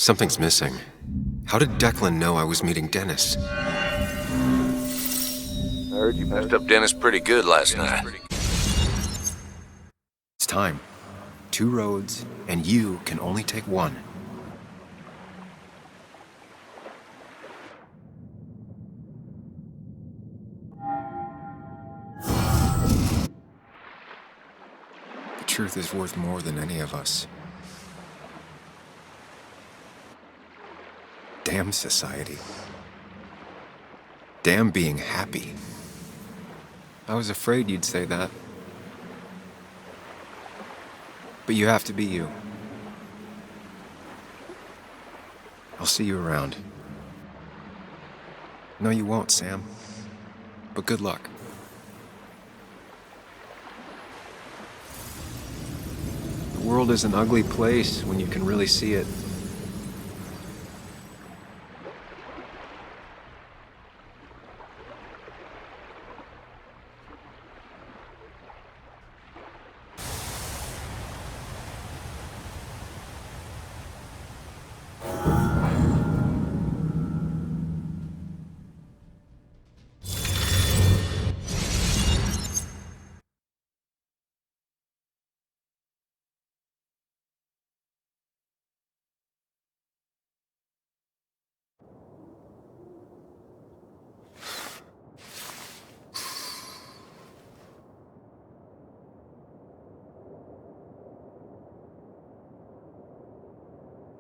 Something's missing. How did Declan know I was meeting Dennis? I heard you messed up Dennis pretty good last night. It's time. 2 roads, and you can only take one. The truth is worth more than any of us. Damn society. Damn being happy. I was afraid you'd say that. But you have to be you. I'll see you around. No, you won't, Sam. But good luck. The world is an ugly place when you can really see it.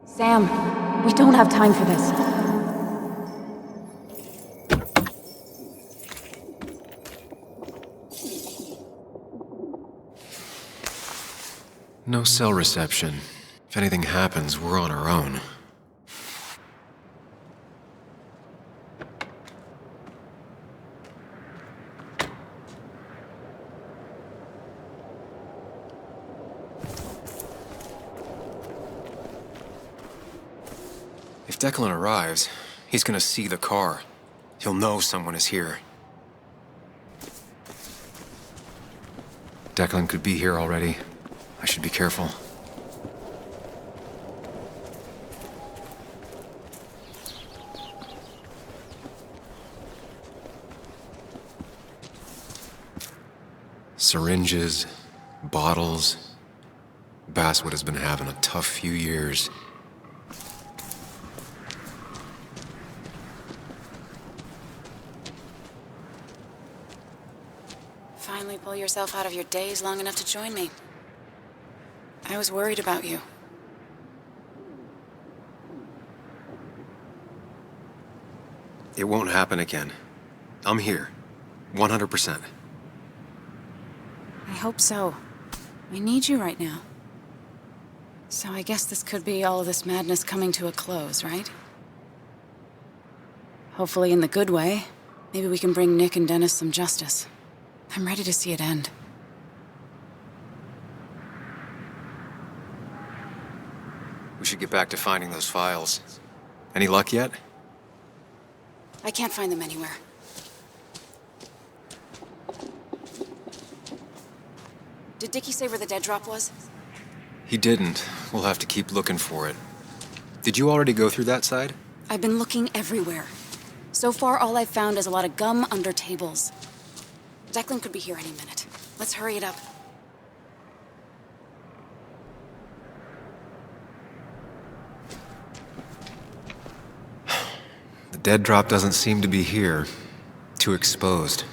Sam, we don't have time for this. No cell reception. If anything happens, we're on our own. If Declan arrives, he's gonna see the car. He'll know someone is here. Declan could be here already. I should be careful. Syringes, bottles. Basswood has been having a tough few years. Finally pull yourself out of your daze long enough to join me. I was worried about you. It won't happen again. I'm here. 100%. I hope so. We need you right now. So I guess this could be all of this madness coming to a close, right? Hopefully in the good way. Maybe we can bring Nick and Dennis some justice. I'm ready to see it end. We should get back to finding those files. Any luck yet? I can't find them anywhere. Did Dickie say where the dead drop was? He didn't. We'll have to keep looking for it. Did you already go through that side? I've been looking everywhere. So far, all I've found is a lot of gum under tables. Declan could be here any minute. Let's hurry it up. The dead drop doesn't seem to be here. Too exposed.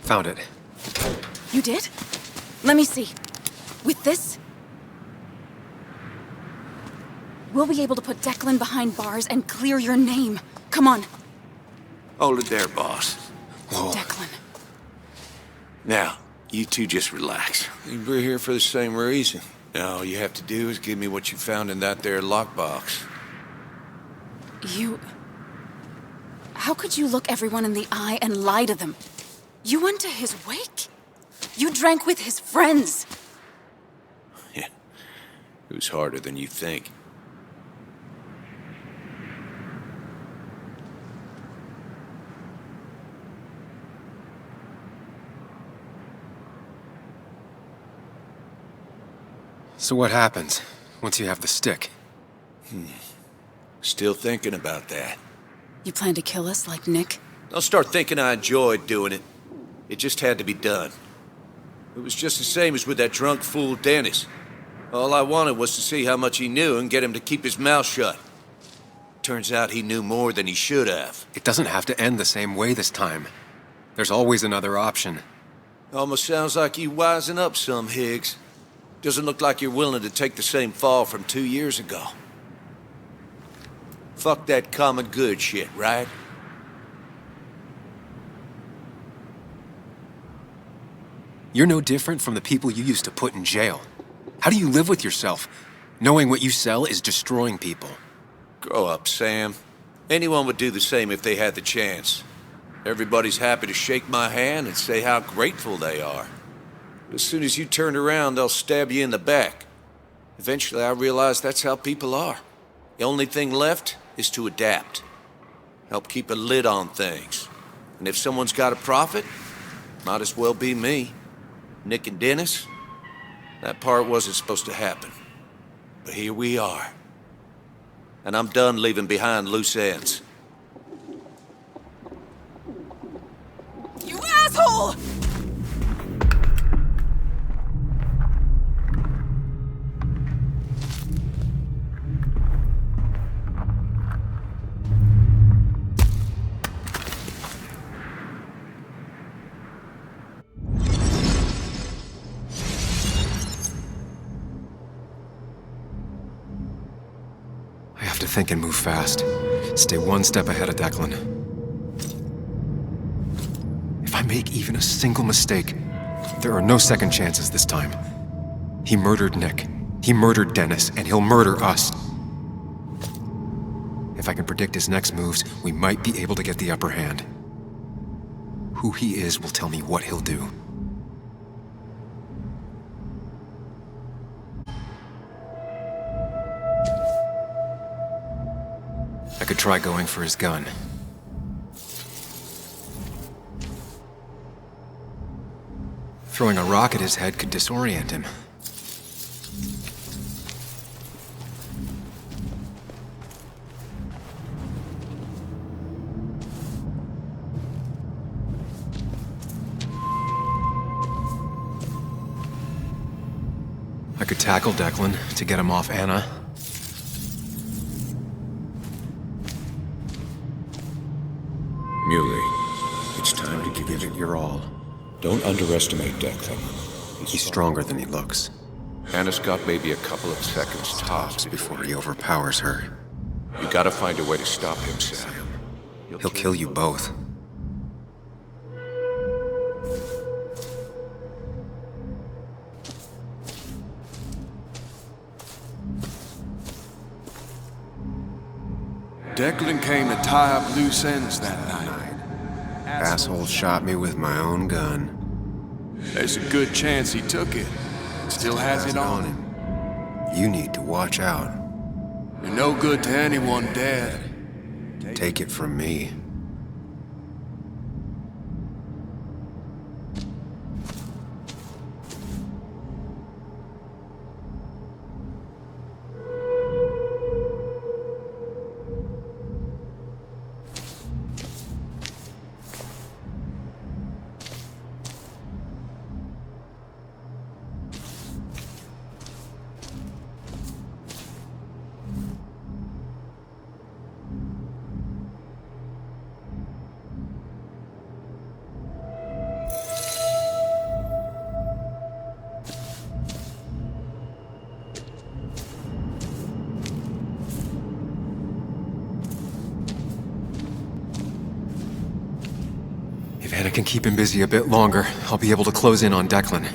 Found it. You did? Let me see. With this? We'll be able to put Declan behind bars and clear your name. Come on. Hold it there, boss. Whoa. Declan. Now, you two just relax. We're here for the same reason. Now, all you have to do is give me what you found in that there lockbox. You... How could you look everyone in the eye and lie to them? You went to his wake? You drank with his friends. Yeah, it was harder than you think. So what happens once you have the stick? Still thinking about that. You plan to kill us like Nick? Don't start thinking I enjoyed doing it. It just had to be done. It was just the same as with that drunk fool Dennis. All I wanted was to see how much he knew and get him to keep his mouth shut. Turns out he knew more than he should have. It doesn't have to end the same way this time. There's always another option. Almost sounds like you wising up some, Higgs. Doesn't look like you're willing to take the same fall from 2 years ago. Fuck that common good shit, right? You're no different from the people you used to put in jail. How do you live with yourself, knowing what you sell is destroying people? Grow up, Sam. Anyone would do the same if they had the chance. Everybody's happy to shake my hand and say how grateful they are. But as soon as you turn around, they'll stab you in the back. Eventually, I realized that's how people are. The only thing left is to adapt. Help keep a lid on things. And if someone's got a profit, might as well be me. Nick and Dennis, that part wasn't supposed to happen. But here we are. And I'm done leaving behind loose ends. You asshole! I have to think and move fast. Stay one step ahead of Declan. If I make even a single mistake, there are no second chances this time. He murdered Nick. He murdered Dennis, and he'll murder us. If I can predict his next moves, we might be able to get the upper hand. Who he is will tell me what he'll do. I could try going for his gun. Throwing a rock at his head could disorient him. I could tackle Declan to get him off Anna. Muley, it's time to give it your all. Don't underestimate Declan. He's stronger than he looks. Anna's got maybe a couple of seconds tops Before he overpowers her, You gotta find a way to stop him, Sam. he'll kill you both. Declan came to tie up loose ends that night. Asshole shot me with my own gun. There's a good chance he took it. Still has it on him. You need to watch out. You're no good to anyone dead. Take it from me. If Anna can keep him busy a bit longer, I'll be able to close in on Declan.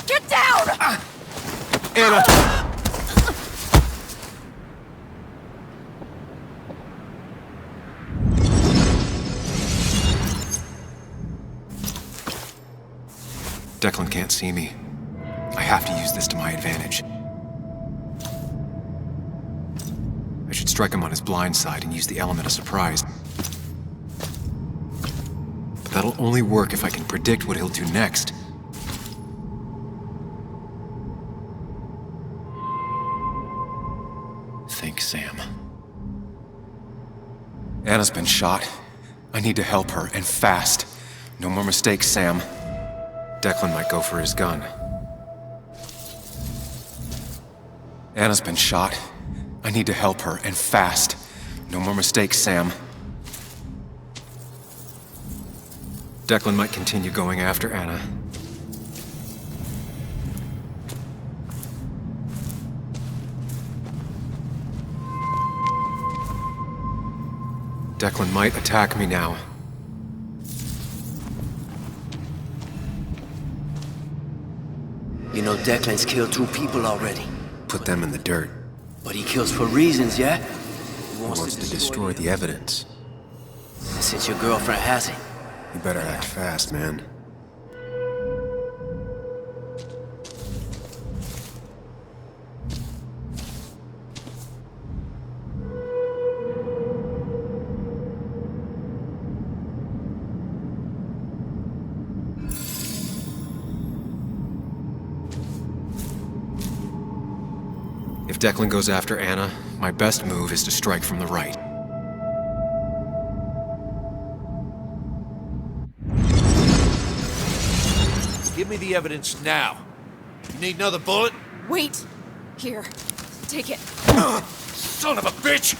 Get down! Anna! Declan can't see me. I have to use this to my advantage. I should strike him on his blind side and use the element of surprise. But that'll only work if I can predict what he'll do next. Think, Sam. Anna's been shot. I need to help her, and fast. No more mistakes, Sam. Declan might go for his gun. Anna's been shot. I need to help her, and fast. No more mistakes, Sam. Declan might continue going after Anna. Declan might attack me now. You know Declan's killed 2 people already. Put them in the dirt. But he kills for reasons, yeah? He Wants to destroy the evidence. And since your girlfriend has it. You better act fast, man. If Declan goes after Anna, my best move is to strike from the right. Give me the evidence now. You need another bullet? Wait! Here, take it. Son of a bitch!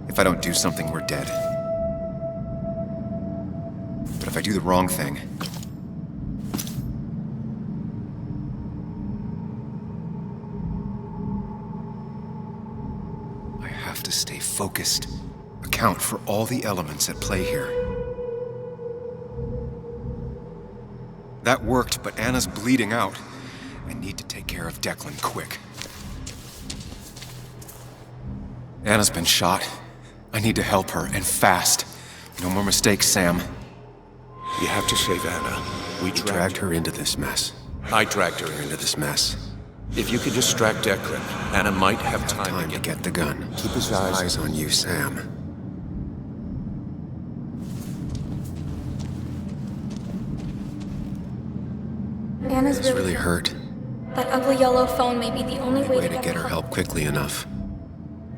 If I don't do something, we're dead. But if I do the wrong thing... I have to stay focused. Account for all the elements at play here. That worked, but Anna's bleeding out. I need to take care of Declan quick. Anna's been shot. I need to help her, and fast. No more mistakes, Sam. You have to save Anna. We dragged her into this mess. I dragged her Into this mess. If you could distract Declan, Anna might have time To get the gun. Keep his eyes on you, Sam. Anna's It's really hurt. That ugly yellow phone may be the only way To get her help quickly enough.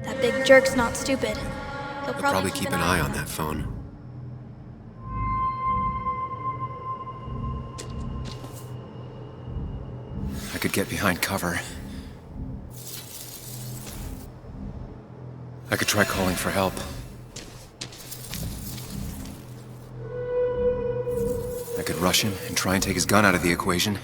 That big jerk's not stupid. He'll I'll probably keep an eye on that phone. I could get behind cover. I could try calling for help. I could rush him and try and take his gun out of the equation.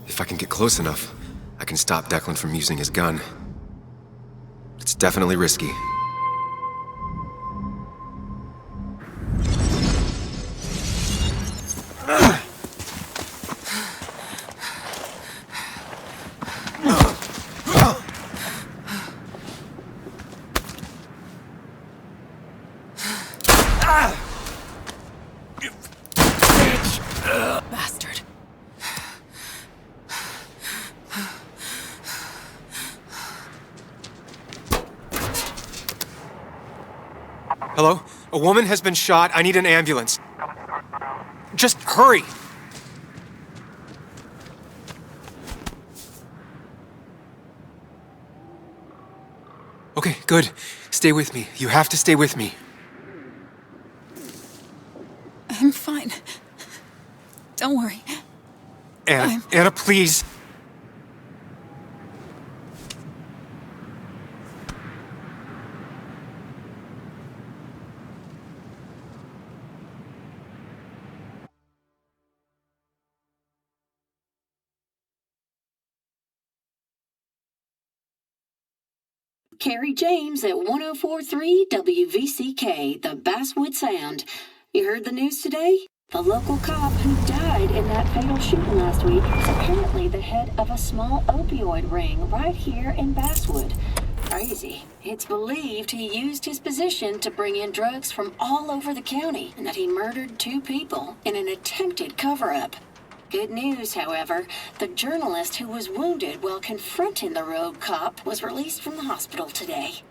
If I can get close enough, I can stop Declan from using his gun. It's definitely risky. Bastard. Hello? A woman has been shot. I need an ambulance. Just hurry! Okay, good. Stay with me. You have to stay with me. I'm fine. Don't worry. Anna, Anna, please. Carrie James at 1043 WVCK, the Basswood Sound. You heard the news today? The local cop who died in that fatal shooting last week is apparently the head of a small opioid ring right here in Basswood. Crazy. It's believed he used his position to bring in drugs from all over the county and that he murdered 2 people in an attempted cover-up. Good news, however, the journalist who was wounded while confronting the rogue cop was released from the hospital today.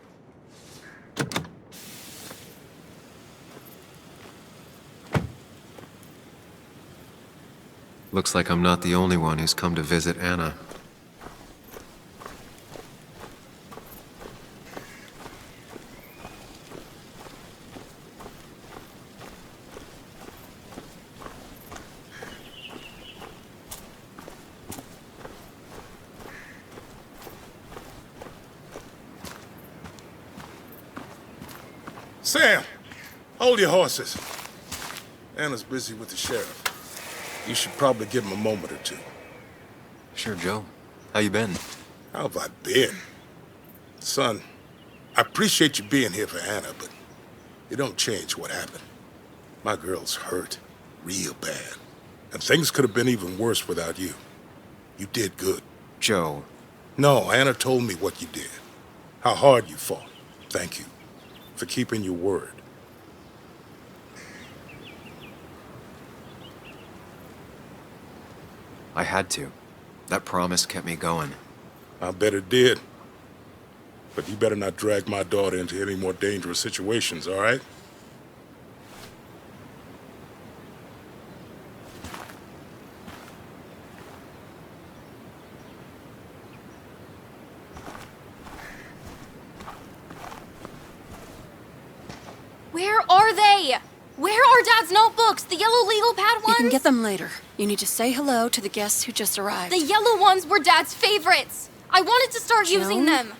Looks like I'm not the only one who's come to visit Anna. Sam, hold your horses. Anna's busy with the sheriff. You should probably give him a moment or two. Sure, Joe. How you been? How have I been? Son, I appreciate you being here for Anna, but it don't change what happened. My girl's hurt, real bad. And things could have been even worse without you. You did good. Joe. No, Anna told me what you did. How hard you fought. Thank you for keeping your word. I had to. That promise kept me going. I bet it did. But you better not drag my daughter into any more dangerous situations, all right? Where are they? Where are Dad's notebooks? The yellow legal pad ones? You can get them later. You need to say hello to the guests who just arrived. The yellow ones were Dad's favorites. I wanted to start using them.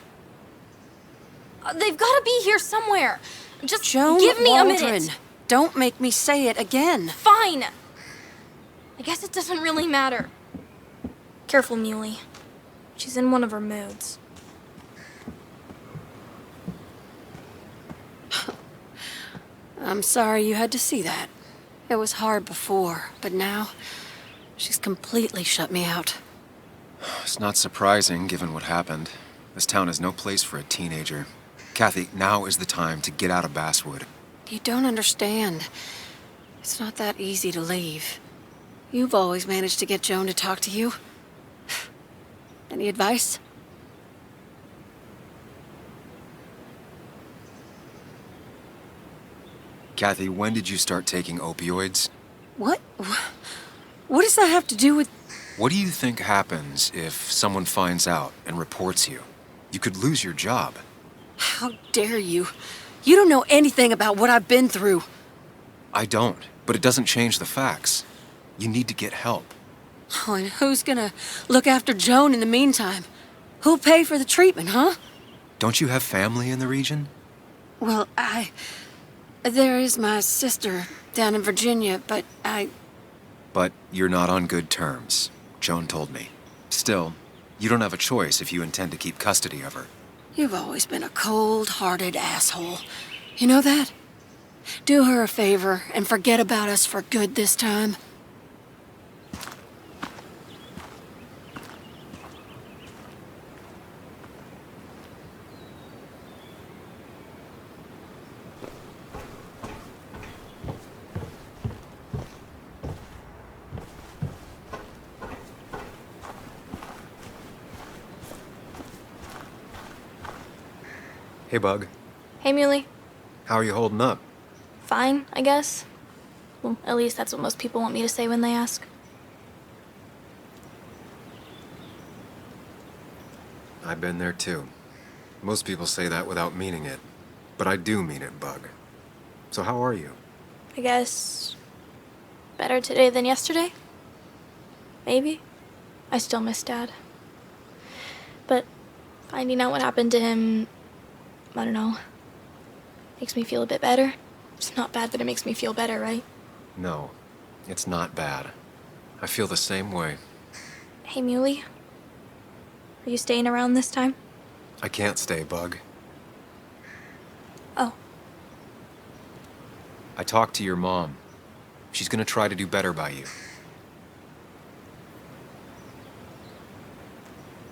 They've got to be here somewhere. Just give me a minute. Don't make me say it again. Fine. I guess it doesn't really matter. Careful, Muley. She's in one of her moods. I'm sorry you had to see that. It was hard before, but now she's completely shut me out. It's not surprising, given what happened. This town is no place for a teenager. Kathy, now is the time to get out of Basswood. You don't understand. It's not that easy to leave. You've always managed to get Joan to talk to you. Any advice? Kathy, when did you start taking opioids? What? What does that have to do with... What do you think happens if someone finds out and reports you? You could lose your job. How dare you? You don't know anything about what I've been through. I don't, but it doesn't change the facts. You need to get help. Oh, and who's gonna look after Joan in the meantime? Who'll pay for the treatment, huh? Don't you have family in the region? Well, there is my sister down in Virginia, but But you're not on good terms, Joan told me. Still, you don't have a choice if you intend to keep custody of her. You've always been a cold-hearted asshole. You know that? Do her a favor and forget about us for good this time. Hey, Bug. Hey, Muley. How are you holding up? Fine, I guess. Well, at least that's what most people want me to say when they ask. I've been there too. Most people say that without meaning it. But I do mean it, Bug. So how are you? I guess... better today than yesterday? Maybe. I still miss Dad. But finding out what happened to him... I don't know. Makes me feel a bit better. It's not bad, but it makes me feel better, right? No, it's not bad. I feel the same way. Hey, Muley. Are you staying around this time? I can't stay, Bug. I talked to your mom. She's gonna try to do better by you.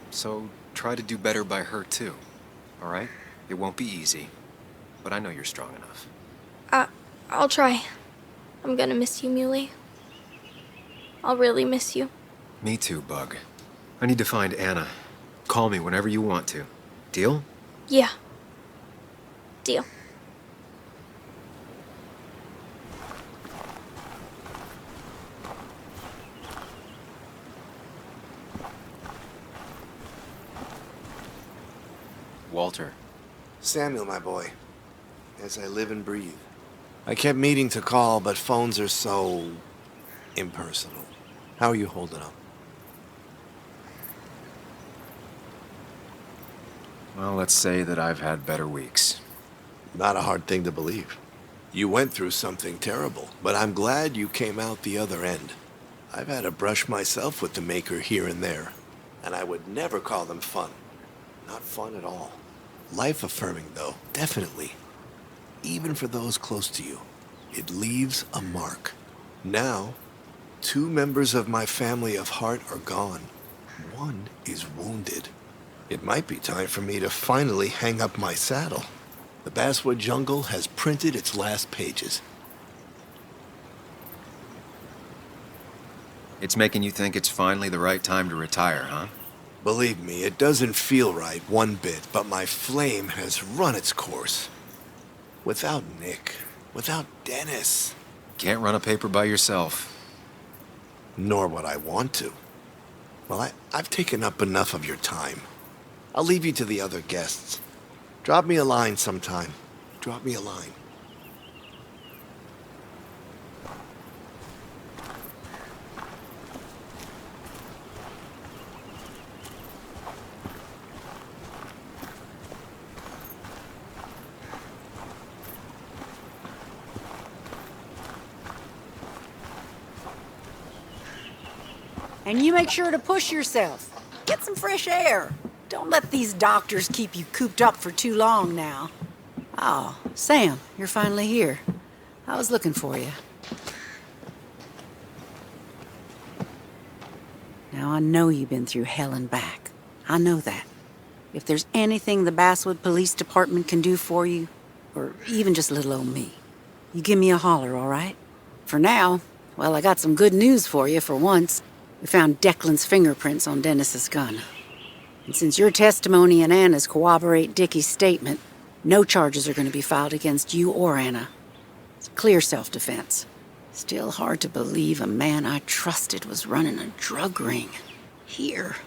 So try to do better by her too, all right? It won't be easy, but I know you're strong enough. I'll try. I'm gonna miss you, Muley. I'll really miss you. Me too, Bug. I need to find Anna. Call me whenever you want to. Deal? Yeah. Deal. Walter. Samuel, my boy. As I live and breathe. I kept meaning to call, but phones are so impersonal. How are you holding up? Well, let's say that I've had better weeks. Not a hard thing to believe. You went through something terrible, but I'm glad you came out the other end. I've had a brush myself with the Maker here and there, and I would never call them fun. Not fun at all. Life-affirming, though, definitely. Even for those close to you, it leaves a mark. Now, 2 members of my family of heart are gone. 1 is wounded. It might be time for me to finally hang up my saddle. The Basswood jungle has printed its last pages. It's making you think it's finally the right time to retire, huh? Believe me, it doesn't feel right one bit, but my flame has run its course. Without Nick, without Dennis. Can't run a paper by yourself. Nor would I want to. Well, I've taken up enough of your time. I'll leave you to the other guests. Drop me a line sometime. Drop me a line. And you make sure to push yourself. Get some fresh air. Don't let these doctors keep you cooped up for too long now. Oh, Sam, you're finally here. I was looking for you. Now, I know you've been through hell and back. I know that. If there's anything the Basswood Police Department can do for you, or even just little old me, you give me a holler, all right? For now, well, I got some good news for you for once. We found Declan's fingerprints on Dennis's gun. And since your testimony and Anna's corroborate Dickie's statement, no charges are going to be filed against you or Anna. It's clear self-defense. Still hard to believe a man I trusted was running a drug ring. Here.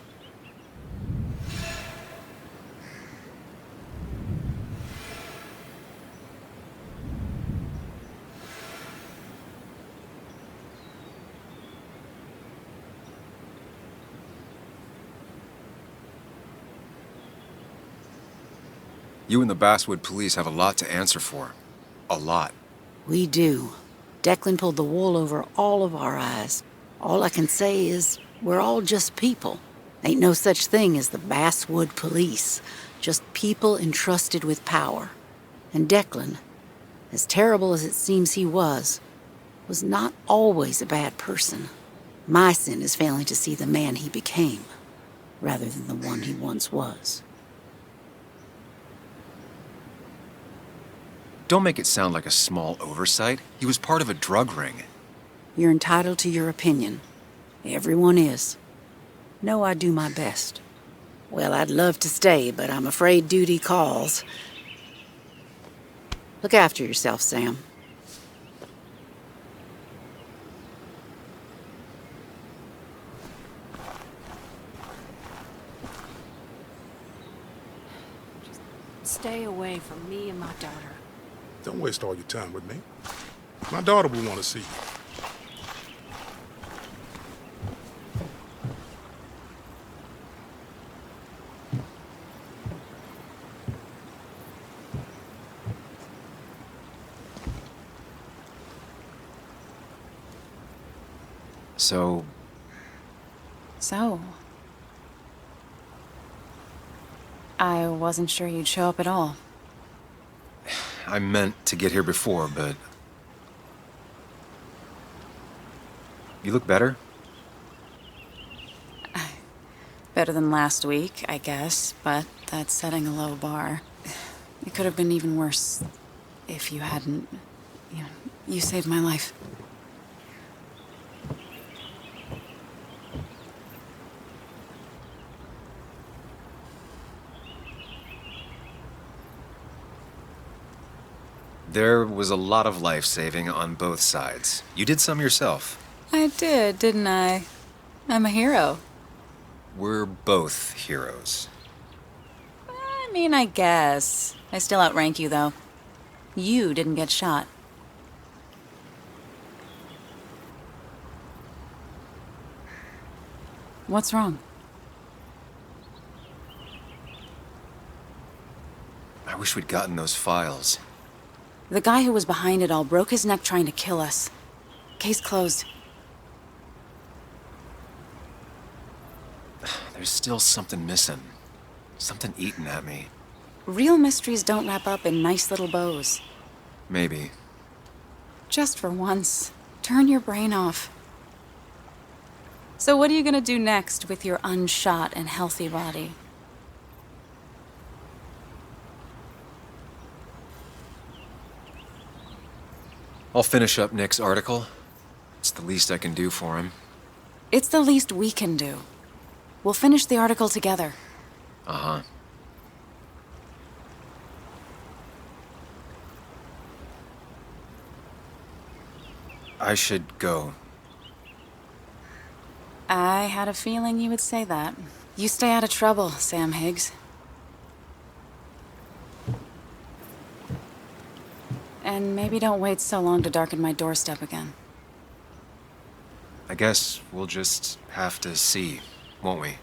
You and the Basswood police have a lot to answer for. A lot. We do. Declan pulled the wool over all of our eyes. All I can say is, we're all just people. Ain't no such thing as the Basswood police. Just people entrusted with power. And Declan, as terrible as it seems he was not always a bad person. My sin is failing to see the man he became, rather than the one he once was. Don't make it sound like a small oversight. He was part of a drug ring. You're entitled to your opinion. Everyone is. Know I do my best. Well, I'd love to stay, but I'm afraid duty calls. Look after yourself, Sam. Just stay away from me and my daughter. Don't waste all your time with me. My daughter will want to see you. So, I wasn't sure you'd show up at all. I meant to get here before, but You look better? Better than last week, I guess, but that's setting a low bar. It could have been even worse if you hadn't... You saved my life. There was a lot of life-saving on both sides. You did some yourself. I did, didn't I? I'm a hero. We're both heroes. I mean, I guess. I still outrank you, though. You didn't get shot. What's wrong? I wish we'd gotten those files. The guy who was behind it all broke his neck trying to kill us. Case closed. There's still something missing. Something eating at me. Real mysteries don't wrap up in nice little bows. Maybe. Just for once, turn your brain off. So what are you gonna do next with your unshot and healthy body? I'll finish up Nick's article. It's the least I can do for him. It's the least we can do. We'll finish the article together. Uh-huh. I should go. I had a feeling you would say that. You stay out of trouble, Sam Higgs. And maybe don't wait so long to darken my doorstep again. I guess we'll just have to see, won't we?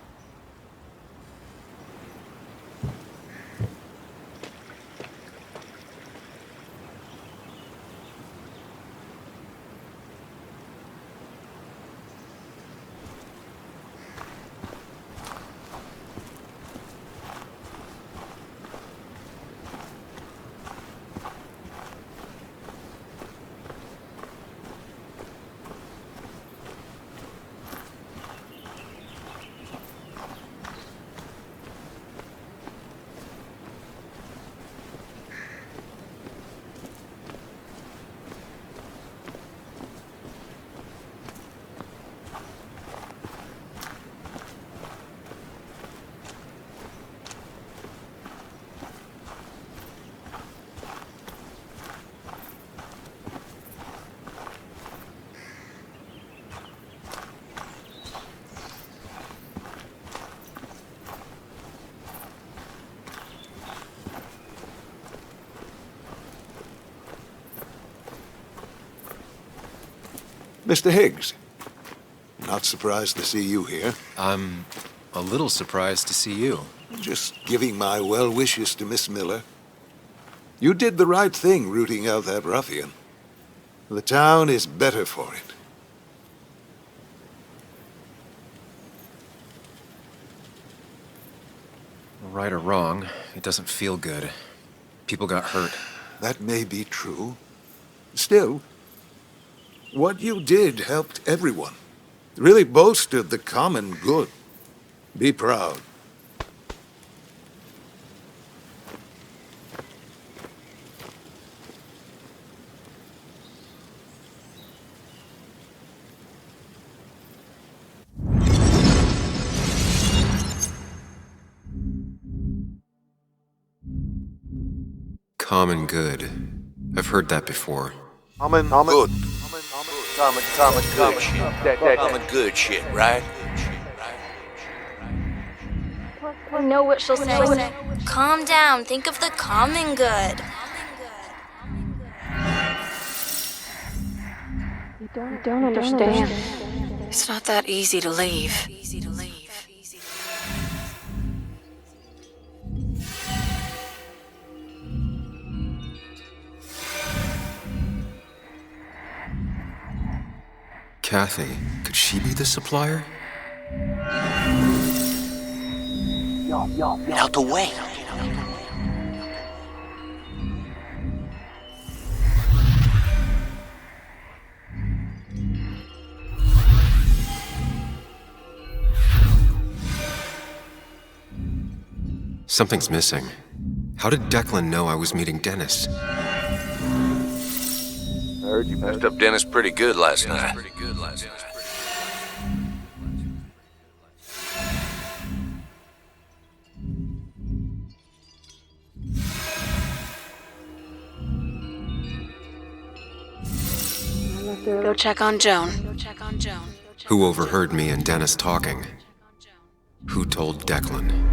Mr. Higgs, not surprised to see you here. I'm a little surprised to see you. Just giving my well wishes to Miss Miller. You did the right thing rooting out that ruffian. The town is better for it. Right or wrong, it doesn't feel good. People got hurt. That may be true. Still, what you did helped everyone. Really bolstered the common good. Be proud. Common good. I've heard that before. Common good. Common good shit. Common good shit, right? I know what she'll say. Calm down. Think of the common good. You don't understand. It's not that easy to leave. Kathy, could she be the supplier? Get out the way. Something's missing. How did Declan know I was meeting Dennis? I heard you messed up Dennis pretty good last night. Go check on Joan. Who overheard me and Dennis talking? Who told Declan?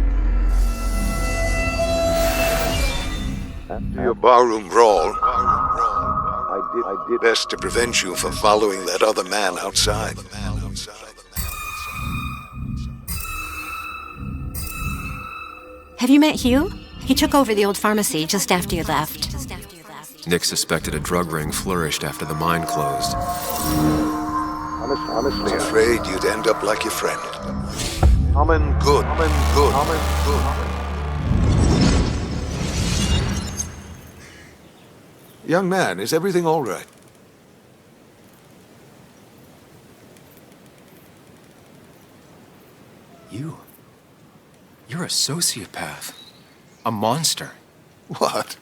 After your barroom brawl, I did best to prevent you from following that other man outside. Have you met Hugh? He took over the old pharmacy just after you left. Nick suspected a drug ring flourished after the mine closed. Honestly, afraid you'd end up like your friend. Common good. Young man, is everything all right? You're a sociopath. A monster. What?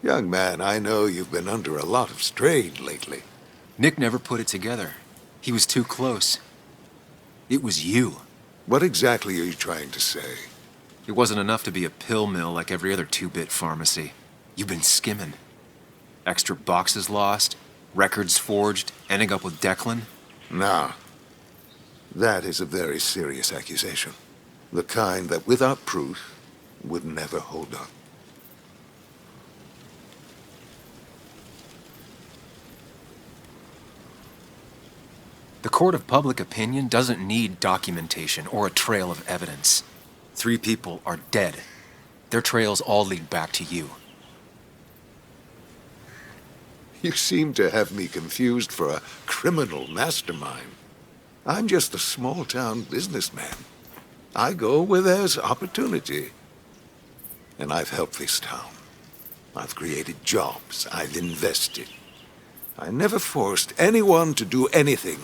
Young man, I know you've been under a lot of strain lately. Nick never put it together. He was too close. It was you. What exactly are you trying to say? It wasn't enough to be a pill mill like every other two-bit pharmacy. You've been skimming. Extra boxes lost, records forged, ending up with Declan. Now, that is a very serious accusation. The kind that, without proof, would never hold up. The court of public opinion doesn't need documentation or a trail of evidence. 3 people are dead. Their trails all lead back to you. You seem to have me confused for a criminal mastermind. I'm just a small-town businessman. I go where there's opportunity. And I've helped this town. I've created jobs. I've invested. I never forced anyone to do anything.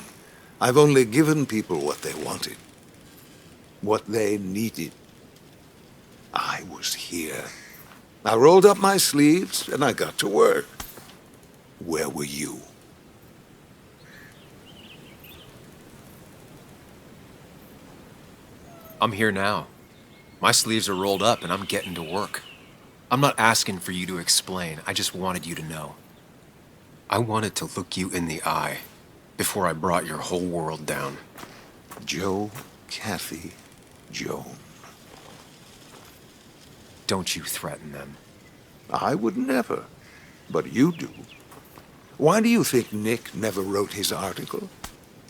I've only given people what they wanted. What they needed. I was here. I rolled up my sleeves and I got to work. Where were you? I'm here now. My sleeves are rolled up and I'm getting to work. I'm not asking for you to explain. I just wanted you to know. I wanted to look you in the eye before I brought your whole world down. Joe, Kathy, Joan. Don't you threaten them. I would never, but you do. Why do you think Nick never wrote his article?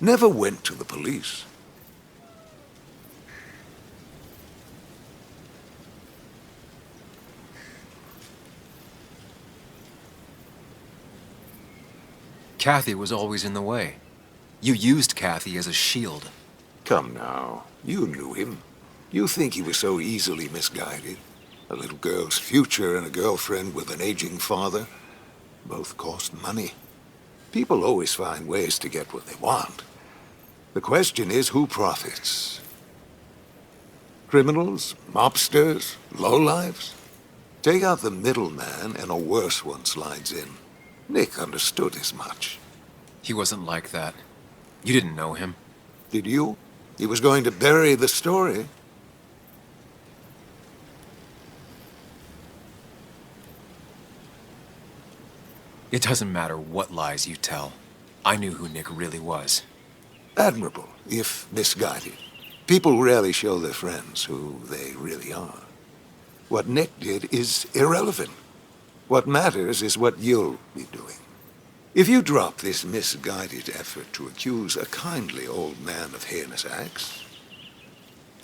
Never went to the police? Kathy was always in the way. You used Kathy as a shield. Come now, you knew him. You think he was so easily misguided? A little girl's future and a girlfriend with an aging father. Both cost money. People always find ways to get what they want. The question is, who profits? Criminals? Mobsters? Lowlifes? Take out the middleman and a worse one slides in. Nick understood as much. He wasn't like that. You didn't know him. Did you? He was going to bury the story. It doesn't matter what lies you tell. I knew who Nick really was. Admirable, if misguided. People rarely show their friends who they really are. What Nick did is irrelevant. What matters is what you'll be doing. If you drop this misguided effort to accuse a kindly old man of heinous acts,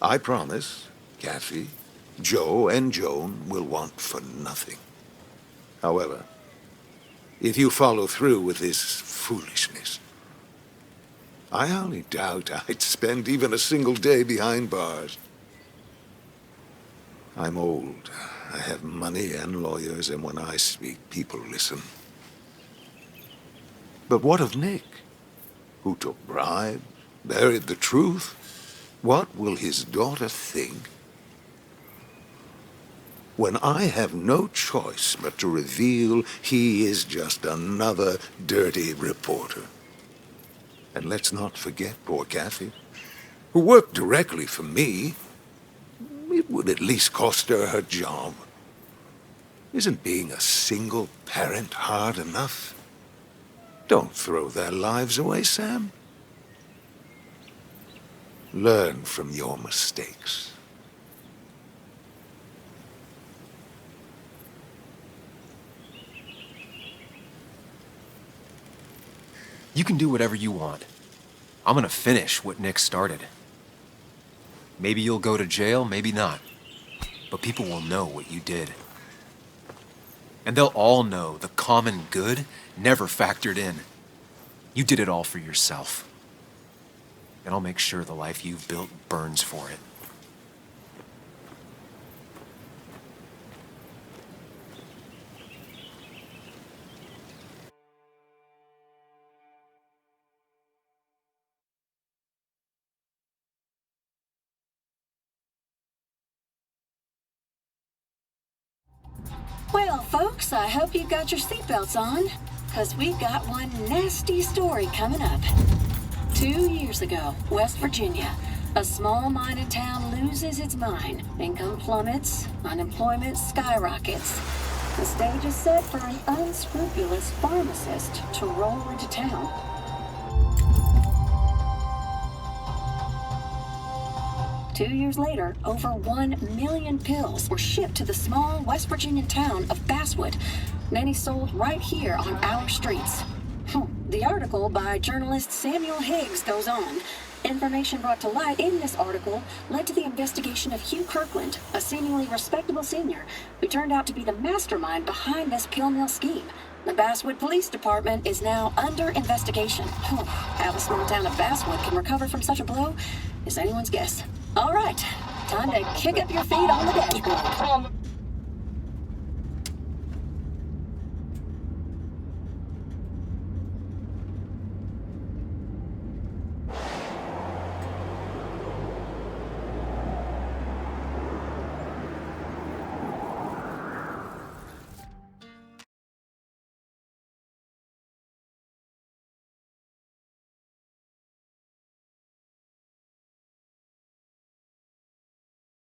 I promise Kathy, Joe, and Joan will want for nothing. However, if you follow through with this foolishness, I only doubt I'd spend even a single day behind bars. I'm old. I have money and lawyers, and when I speak, people listen. But what of Nick? Who took bribes, buried the truth? What will his daughter think? when I have no choice but to reveal he is just another dirty reporter. And let's not forget poor Kathy, who worked directly for me. It would at least cost her her job. Isn't being a single parent hard enough? Don't throw their lives away, Sam. Learn from your mistakes. You can do whatever you want. I'm gonna finish what Nick started. Maybe you'll go to jail, maybe not. But people will know what you did. And they'll all know the common good never factored in. You did it all for yourself. And I'll make sure the life you've built burns for it. Well, folks, I hope you got your seatbelts on, because we've got one nasty story coming up. 2 years ago, West Virginia, a small mining town loses its mine. Income plummets, unemployment skyrockets. The stage is set for an unscrupulous pharmacist to roll into town. Two years later, over 1 million pills were shipped to the small West Virginian town of Basswood, many sold right here on our streets. The article by journalist Samuel Higgs goes on. Information brought to light in this article led to the investigation of Hugh Kirkland, a seemingly respectable senior who turned out to be the mastermind behind this pill mill scheme. The Basswood Police Department is now under investigation. How the small town of Basswood can recover from such a blow is anyone's guess. All right, time to kick up your feet on the dashboard.